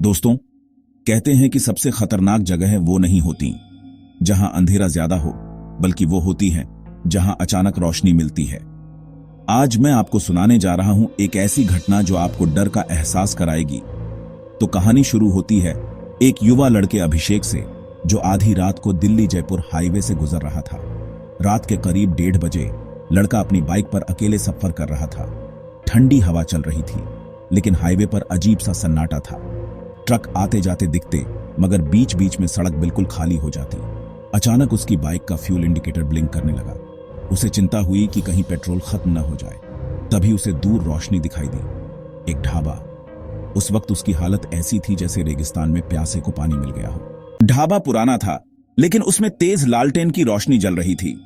दोस्तों, कहते हैं कि सबसे खतरनाक जगह वो नहीं होती जहां अंधेरा ज्यादा हो, बल्कि वो होती है जहां अचानक रोशनी मिलती है। आज मैं आपको सुनाने जा रहा हूं एक ऐसी घटना जो आपको डर का एहसास कराएगी। तो कहानी शुरू होती है एक युवा लड़के अभिषेक से, जो आधी रात को दिल्ली जयपुर हाईवे से गुजर रहा था। रात के करीब 1:30 बजे लड़का अपनी बाइक पर अकेले सफर कर रहा था। ठंडी हवा चल रही थी, लेकिन हाईवे पर अजीब सा सन्नाटा था। ट्रक आते जाते दिखते, मगर बीच बीच में सड़क बिल्कुल खाली हो जाती। अचानक उसकी बाइक का फ्यूल इंडिकेटर ब्लिंक करने लगा। उसे चिंता हुई कि कहीं पेट्रोल खत्म न हो जाए। तभी उसे दूर रोशनी दिखाई दी, एक ढाबा। उस वक्त उसकी हालत ऐसी थी जैसे रेगिस्तान में प्यासे को पानी मिल गया हो। ढाबा पुराना था, लेकिन उसमें तेज लालटेन की रोशनी जल रही थी।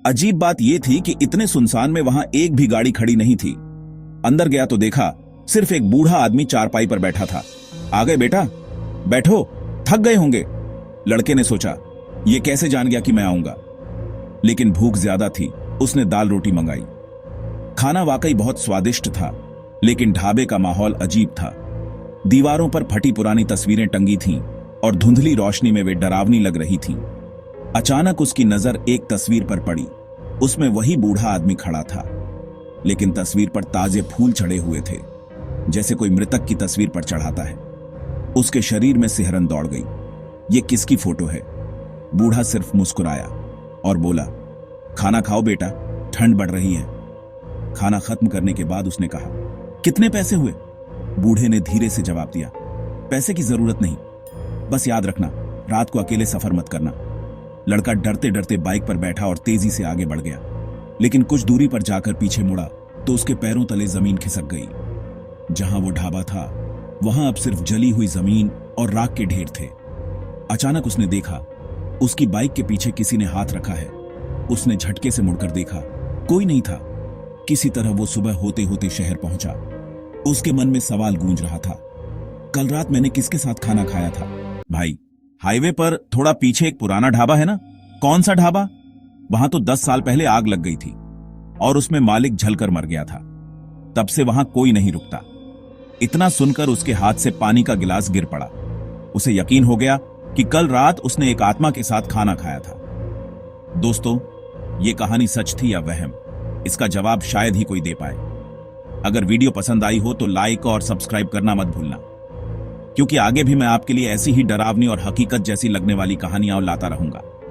अजीब बात यह थी कि इतने सुनसान में वहां एक भी गाड़ी खड़ी नहीं थी। अंदर गया तो देखा सिर्फ एक बूढ़ा आदमी चारपाई पर बैठा था। आ गए बेटा, बैठो, थक गए होंगे। लड़के ने सोचा, ये कैसे जान गया कि मैं आऊंगा। लेकिन भूख ज्यादा थी, उसने दाल रोटी मंगाई। खाना वाकई बहुत स्वादिष्ट था, लेकिन ढाबे का माहौल अजीब था। दीवारों पर फटी पुरानी तस्वीरें टंगी थीं और धुंधली रोशनी में वे डरावनी लग रही थीं। अचानक उसकी नजर एक तस्वीर पर पड़ी। उसमें वही बूढ़ा आदमी खड़ा था, लेकिन तस्वीर पर ताजे फूल चढ़े हुए थे, जैसे कोई मृतक की तस्वीर पर चढ़ाता है। उसके शरीर में सिहरन दौड़ गई। ये किसकी फोटो है? बूढ़ा सिर्फ मुस्कुराया और बोला, खाना खाओ बेटा, ठंड बढ़ रही है। खाना खत्म करने के बाद उसने कहा, कितने पैसे हुए? बूढ़े ने धीरे से जवाब दिया, पैसे की जरूरत नहीं, बस याद रखना रात को अकेले सफर मत करना। लड़का डरते डरते बाइक पर बैठा और तेजी से आगे बढ़ गया, लेकिन कुछ दूरी पर जाकर पीछे मुड़ा तो उसके पैरों तले जमीन खिसक गई। जहां वो ढाबा था, वहां अब सिर्फ जली हुई जमीन और राख के ढेर थे। अचानक उसने देखा, उसकी बाइक के पीछे किसी ने हाथ रखा है। उसने झटके से मुड़कर देखा, कोई नहीं था। किसी तरह वो सुबह होते होते शहर पहुंचा। उसके मन में सवाल गूंज रहा था, कल रात मैंने किसके साथ खाना खाया था? भाई, हाईवे पर थोड़ा पीछे एक पुराना ढाबा है ना? कौन सा ढाबा? वहां तो 10 साल पहले आग लग गई थी और उसमें मालिक जलकर मर गया था। तब से वहां कोई नहीं रुकता। इतना सुनकर उसके हाथ से पानी का गिलास गिर पड़ा। उसे यकीन हो गया कि कल रात उसने एक आत्मा के साथ खाना खाया था। दोस्तों, ये कहानी सच थी या वहम? इसका जवाब शायद ही कोई दे पाए। अगर वीडियो पसंद आई हो तो लाइक और सब्सक्राइब करना मत भूलना, क्योंकि आगे भी मैं आपके लिए ऐसी ही डरावनी और हकीकत जैसी लगने वाली कहानियां लाता रहूंगा।